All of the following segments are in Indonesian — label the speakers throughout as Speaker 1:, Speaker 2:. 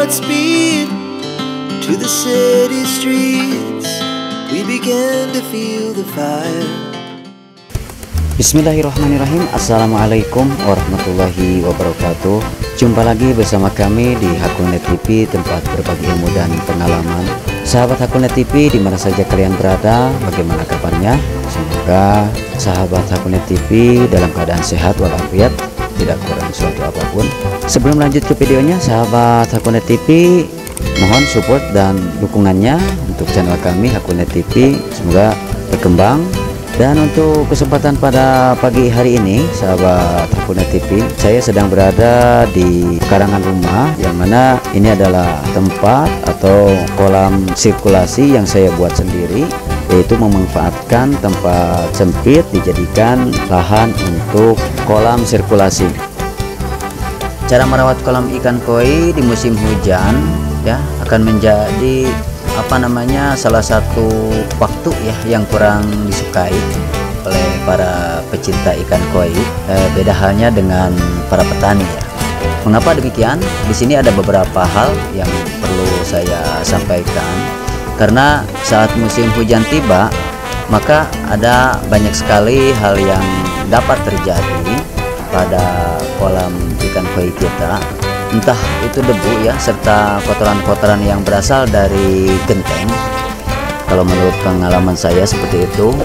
Speaker 1: Godspeed to the city streets. We began to feel the fire.
Speaker 2: Bismillahirrahmanirrahim. Assalamualaikum warahmatullahi wabarakatuh. Jumpa lagi bersama kami di Hakulnet TV, tempat berbagi ilmu dan pengalaman. Sahabat Hakulnet TV, dimana saja kalian berada, bagaimana kabarnya? Semoga sahabat Hakulnet TV dalam keadaan sehat walafiat, tidak kurang suatu apapun. Sebelum lanjut ke videonya, sahabat Hakulnet TV, mohon support dan dukungannya untuk channel kami Hakulnet TV, semoga berkembang. Dan untuk kesempatan pada pagi hari ini, sahabat Hakulnet TV, saya sedang berada di pekarangan rumah, yang mana ini adalah tempat atau kolam sirkulasi yang saya buat sendiri, yaitu memanfaatkan tempat sempit dijadikan lahan untuk kolam sirkulasi. Cara merawat kolam ikan koi di musim hujan ya akan menjadi salah satu waktu ya yang kurang disukai oleh para pecinta ikan koi. Beda halnya dengan para petani ya. Mengapa demikian? Di sini ada beberapa hal yang perlu saya sampaikan. Karena saat musim hujan tiba, maka ada banyak sekali hal yang dapat terjadi pada kolam ikan koi kita. Entah itu debu ya, serta kotoran-kotoran yang berasal dari genteng. Kalau menurut pengalaman saya seperti itu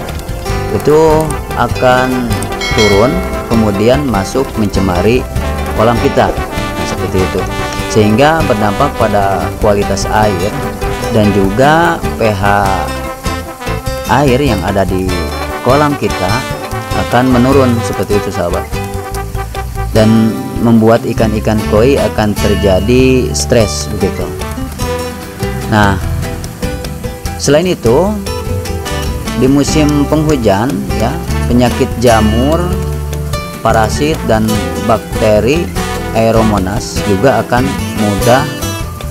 Speaker 2: akan turun kemudian masuk mencemari kolam kita. Nah, seperti itu, sehingga berdampak pada kualitas air dan juga pH air yang ada di kolam kita akan menurun seperti itu, sahabat. Dan membuat ikan-ikan koi akan terjadi stres begitu. Nah, selain itu di musim penghujan ya, penyakit jamur, parasit dan bakteri Aeromonas juga akan mudah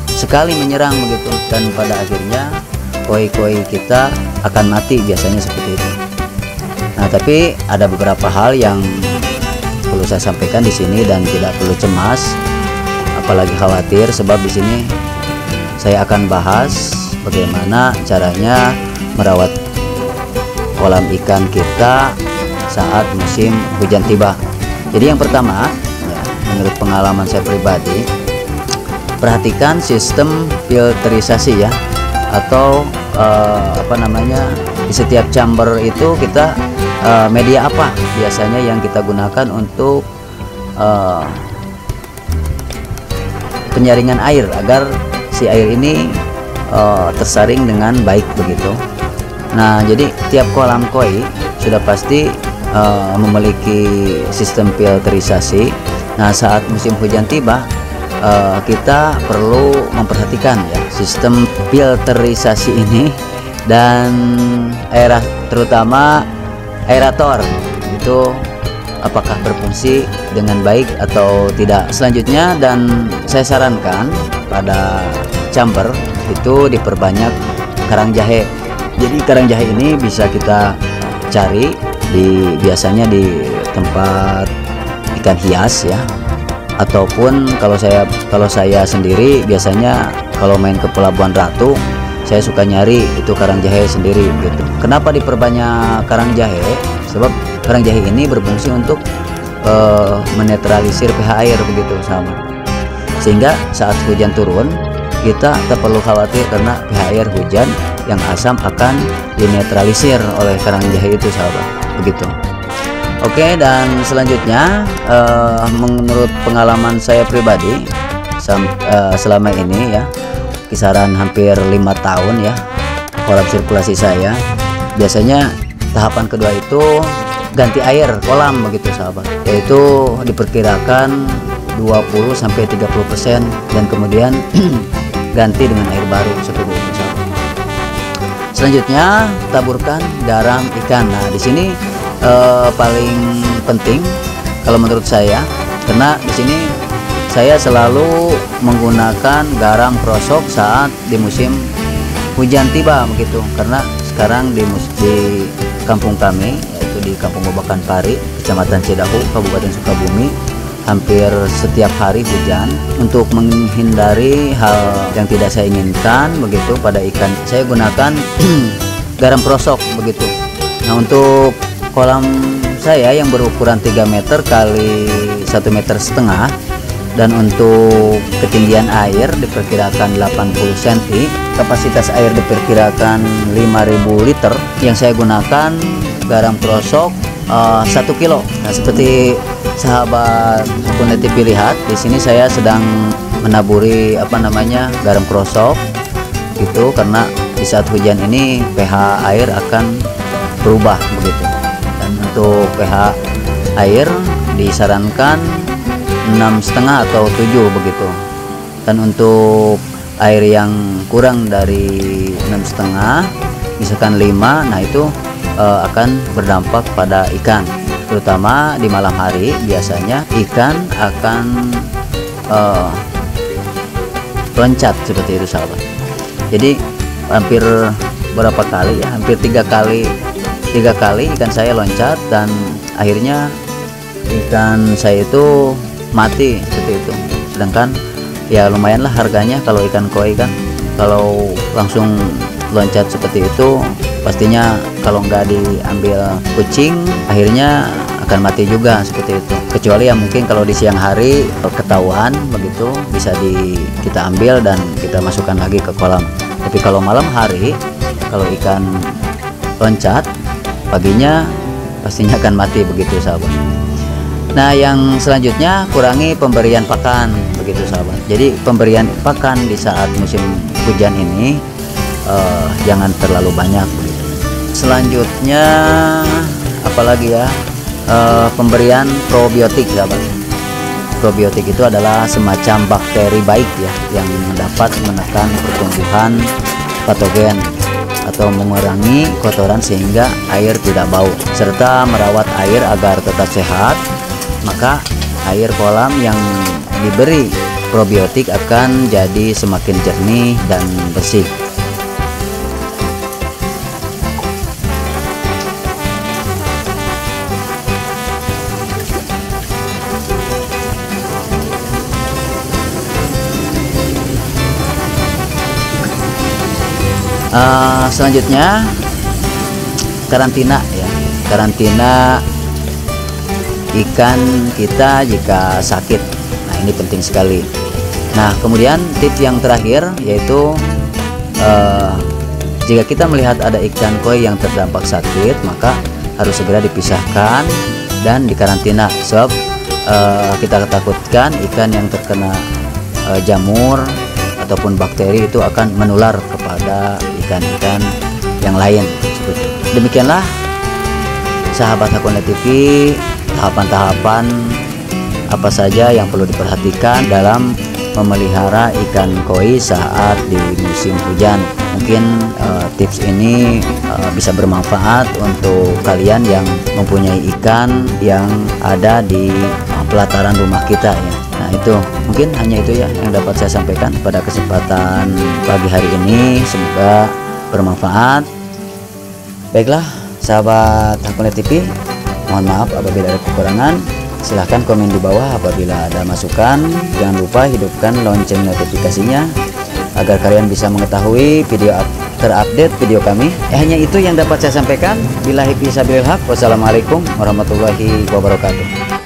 Speaker 2: sekali menyerang begitu, dan pada akhirnya koi-koi kita akan mati biasanya seperti itu. Nah, tapi ada beberapa hal yang perlu saya sampaikan di sini dan tidak perlu cemas, apalagi khawatir, sebab di sini saya akan bahas bagaimana caranya merawat kolam ikan kita saat musim hujan tiba. Jadi yang pertama, ya, menurut pengalaman saya pribadi, perhatikan sistem filterisasi ya, atau di setiap chamber itu kita media apa biasanya yang kita gunakan untuk penyaringan air agar si air ini tersaring dengan baik begitu. Nah, jadi tiap kolam koi sudah pasti memiliki sistem filterisasi. Nah, saat musim hujan tiba, kita perlu memperhatikan ya sistem filterisasi ini, dan terutama aerator itu apakah berfungsi dengan baik atau tidak. Selanjutnya, dan saya sarankan pada chamber itu diperbanyak karang jahe. Jadi karang jahe ini bisa kita cari biasanya di tempat ikan hias ya, ataupun kalau saya sendiri biasanya kalau main ke Pelabuhan Ratu, saya suka nyari itu karang jahe sendiri gitu. Kenapa diperbanyak karang jahe? Sebab karang jahe ini berfungsi untuk menetralisir pH air begitu, sahabat. Sehingga saat hujan turun, kita tak perlu khawatir karena pH air hujan yang asam akan dinetralisir oleh karang jahe itu, sahabat. Begitu. Oke, dan selanjutnya menurut pengalaman saya pribadi selama ini ya, kisaran hampir 5 tahun ya kolam sirkulasi saya, biasanya tahapan kedua itu ganti air kolam begitu, sahabat, yaitu diperkirakan 20-30%, dan kemudian ganti dengan air baru seperti itu, sahabat. Selanjutnya, taburkan garam ikan. Nah, di sini paling penting kalau menurut saya, karena di sini saya selalu menggunakan garam krosok saat di musim hujan tiba begitu. Karena sekarang di kampung kami, yaitu di Kampung Babakan Pari, Kecamatan Cidahu, Kabupaten Sukabumi, hampir setiap hari hujan. Untuk menghindari hal yang tidak saya inginkan begitu pada ikan, saya gunakan garam krosok begitu. Nah, untuk kolam saya yang berukuran 3 meter kali 1,5 meter, dan untuk ketinggian air diperkirakan 80 cm, kapasitas air diperkirakan 5.000 liter. Yang saya gunakan garam krosok 1 kilo. Nah, seperti sahabat akun TV lihat, di sini saya sedang menaburi garam krosok gitu, karena di saat hujan ini pH air akan berubah begitu. Dan untuk pH air disarankan 6,5 atau 7 begitu. Dan untuk air yang kurang dari 6,5, misalkan 5, nah itu akan berdampak pada ikan, terutama di malam hari. Biasanya ikan akan loncat seperti itu sahabat. Jadi hampir berapa kali ya, hampir 3 kali ikan saya loncat, dan akhirnya ikan saya itu mati seperti itu. Sedangkan ya lumayanlah harganya kalau ikan koi kan, kalau langsung loncat seperti itu pastinya kalau nggak diambil kucing akhirnya akan mati juga seperti itu. Kecuali ya mungkin kalau di siang hari ketahuan begitu, bisa kita ambil dan kita masukkan lagi ke kolam. Tapi kalau malam hari, kalau ikan loncat paginya pastinya akan mati begitu sahabat. Nah, yang selanjutnya kurangi pemberian pakan begitu sahabat. Jadi pemberian pakan di saat musim hujan ini jangan terlalu banyak begitu. Selanjutnya apalagi ya, pemberian probiotik sahabat. Probiotik itu adalah semacam bakteri baik ya, yang dapat menekan pertumbuhan patogen atau mengurangi kotoran sehingga air tidak bau, serta merawat air agar tetap sehat. Maka air kolam yang diberi probiotik akan jadi semakin jernih dan bersih. Selanjutnya karantina ya, karantina ikan kita jika sakit. Nah, ini penting sekali. Nah, kemudian tips yang terakhir yaitu jika kita melihat ada ikan koi yang terdampak sakit, maka harus segera dipisahkan dan dikarantina, sebab kita takutkan ikan yang terkena jamur ataupun bakteri itu akan menular kepada ikan-ikan yang lain. Demikianlah sahabat Hakuna TV, tahapan-tahapan apa saja yang perlu diperhatikan dalam memelihara ikan koi saat di musim hujan. Mungkin tips ini bisa bermanfaat untuk kalian yang mempunyai ikan yang ada di pelataran rumah kita ya. Nah, itu mungkin hanya itu ya yang dapat saya sampaikan pada kesempatan pagi hari ini. Semoga bermanfaat. Baiklah sahabat Hakuna TV, mohon maaf apabila ada kekurangan. Silahkan komen di bawah apabila ada masukan. Jangan lupa hidupkan lonceng notifikasinya agar kalian bisa mengetahui video terupdate video kami. Hanya itu yang dapat saya sampaikan. Billahi fisabilil haq. Wassalamualaikum warahmatullahi wabarakatuh.